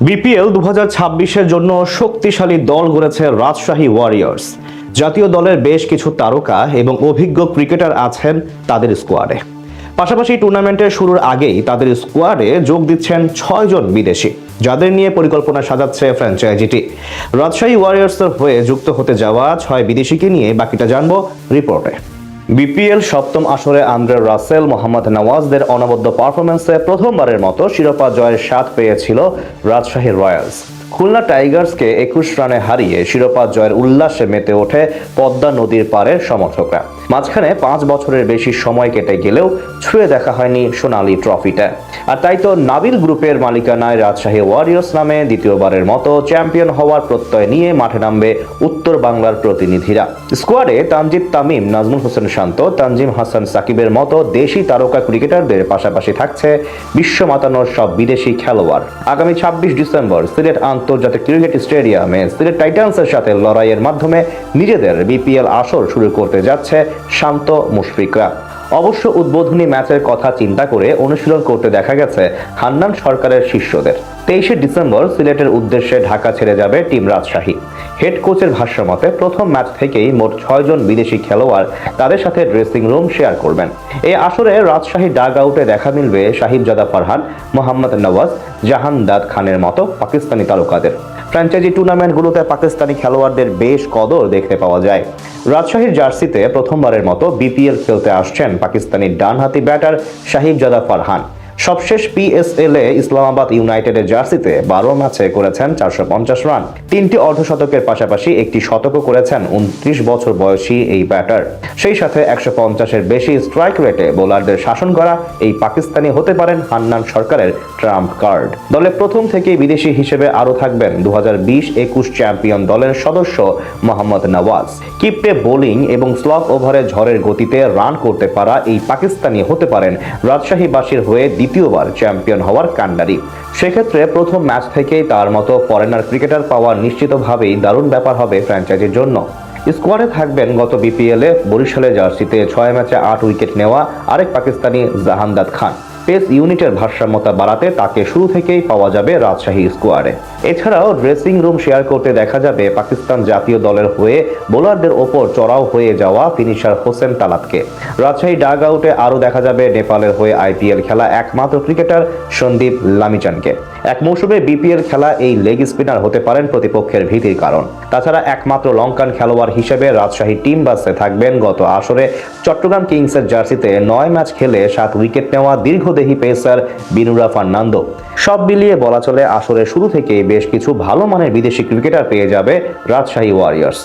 BPL 2026-এর জন্য শক্তিশালী দল গড়েছে রাজশাহী ওয়ারিয়র্স। জাতীয় দলের বেশ কিছু তারকা এবং অভিজ্ঞ ক্রিকেটার আছেন তাদের স্কোয়াডে। পাশাপাশি টুর্নামেন্টের শুরুর আগেই তাদের স্কোয়াডে যোগ দিচ্ছেন 6 জন বিদেশি, যাদের নিয়ে পরিকল্পনা সাজাচ্ছে ফ্র্যাঞ্চাইজিটি। রাজশাহী ওয়ারিয়র্সের হয়ে যুক্ত হতে যাওয়া 6 বিদেশিকে নিয়ে বাকিটা জানবো রিপোর্টে। বিপিএল সপ্তম আসরে আন্দ্রে রাসেল, মোহাম্মদ নওয়াজদের অনবদ্য পারফরম্যান্সে প্রথমবারের মতো শিরোপা জয়ের স্বাদ পেয়েছিল রাজশাহী রয়্যালস। খুলনা টাইগার্সকে 21 রানে হারিয়ে শিরোপা জয়ের উল্লাসে মেতে ওঠে পদ্মা নদীর পাড়ের সমর্থকরা। মাঝখানে 5 বছরের বেশি সময় কেটে গেলেও ছুঁয়ে দেখা হয়নি সোনালী ট্রফিটা। আর তাই তো নাবিল গ্রুপের মালিকানায় রাজশাহী ওয়ারিয়র্স নামে দ্বিতীয়বারের মতো চ্যাম্পিয়ন হওয়ার প্রত্যয় নিয়ে মাঠে নামবে উত্তর বাংলার প্রতিনিধিরা। স্কোয়াডে তানজিদ তামিম, নাজমুল হোসেন শান্ত, তানজিম হাসান সাকিবের মতো দেশি তারকা ক্রিকেটারদের পাশাপাশি থাকছে বিশ্ব মাতানোর সব বিদেশি খেলোয়াড়। আগামী 26 ডিসেম্বর সিলেট আন্তর্জাতিক ক্রিকেট স্টেডিয়ামে সিলেট টাইটান্সের সাথে লড়াইয়ের মাধ্যমে নিজেদের বিপিএল আসর শুরু করতে যাচ্ছে শান্ত মুশফিকরা। অবশ্য উদ্বোধনী ম্যাচের কথা চিন্তা করে অনুশীলন করতে দেখা গেছে হান্নান সরকারের শিষ্যদের। 23 ডিসেম্বর সিলেটের উদ্দেশ্যে ঢাকা ছেড়ে যাবে টিম রাজশাহী। হেড কোচের ভাষ্যমতে প্রথম ম্যাচ থেকেই মোট 6 জন বিদেশি খেলোয়াড় তাদের সাথে ড্রেসিং রুম শেয়ার করবেন। এই আসরে রাজশাহী ডাগ আউটে দেখা মিলবে সাহিবজাদা ফারহান, মোহাম্মদ নওয়াজ, জাহানদাদ খানের মতো পাকিস্তানি তারকাদের। ফ্র্যাঞ্চাইজি টুর্নামেন্টগুলোতে পাকিস্তানি খেলোয়াড়দের বেশ কদর দেখতে পাওয়া যায়। রাজশাহীর জার্সিতে প্রথমবারের মতো বিপিএল খেলতে আসছেন পাকিস্তানি ডানহাতি ব্যাটার সাহিবজাদা ফারহান। সবশেষ পিএসএল এ ইসলামাবাদ ইউনাইটেডের জার্সিতে 12 ম্যাচে করেছেন 450 রান। 3টি অর্ধশতকের পাশাপাশি একটি শতকও করেছেন 29 বছর বয়সী এই ব্যাটার। সেই সাথে 150-এর বেশি স্ট্রাইক রেটে বোলারদের শাসন করা এই পাকিস্তানি হতে পারেন হান্নান সরকারের ট্রাম্প কার্ড। দলে প্রথম থেকেই বিদেশি হিসেবে আরও থাকবেন 2020-21 চ্যাম্পিয়ন দলের সদস্য মোহাম্মদ নওয়াজ। কিপটে বোলিং এবং স্লগ ওভারে ঝড়ের গতিতে রান করতে পারা এই পাকিস্তানি হতে পারেন রাজশাহীবাসীর হয়ে দ্বিতীয়বার চ্যাম্পিয়ন হওয়ার কাণ্ডারি। সেক্ষেত্রে প্রথম ম্যাচ থেকেই তার মতো ফরেনার ক্রিকেটার পাওয়া নিশ্চিতভাবেই দারুণ ব্যাপার হবে ফ্র্যাঞ্চাইজির জন্য। স্কোয়াডে থাকবেন গত বিপিএলে বরিশালের জার্সিতে 6 ম্যাচে 8 উইকেট নেওয়া আরেক পাকিস্তানি জাহানদাদ খান। পেস ইউনিটের ভারসাম্যতা বাড়াতে তাকে শুরু থেকেই পাওয়া যাবে রাজশাহী স্কোয়াডে। এছাড়াও ড্রেসিং রুম শেয়ার করতে দেখা যাবে পাকিস্তান জাতীয় দলের হয়ে বোলারদের ওপর চড়াও হয়ে যাওয়া ফিনিশার হোসেন তালাতকে। রাজশাহী ডাগ আউটে আরও দেখা যাবে নেপালের হয়ে আইপিএল খেলা একমাত্র ক্রিকেটার সন্দীপ লামিচানকে। এক মৌসুমে বিপিএল খেলা এই লেগ স্পিনার হতে পারেন প্রতিপক্ষের ভীতির কারণ। তাছাড়া একমাত্র লঙ্কান খেলোয়াড় হিসেবে রাজশাহী টিম বাসে থাকবেন গত আসরে চট্টগ্রাম কিংসের জার্সিতে 9 ম্যাচ খেলে 7 উইকেট নেওয়া দীর্ঘদেহী পেসার বিনুরা ফার্নান্দো। সব মিলিয়ে বলা চলে আসরে শুরু থেকেই বেশ কিছু ভালো মানের বিদেশি ক্রিকেটার পেয়ে যাবে রাজশাহী ওয়ারিয়র্স।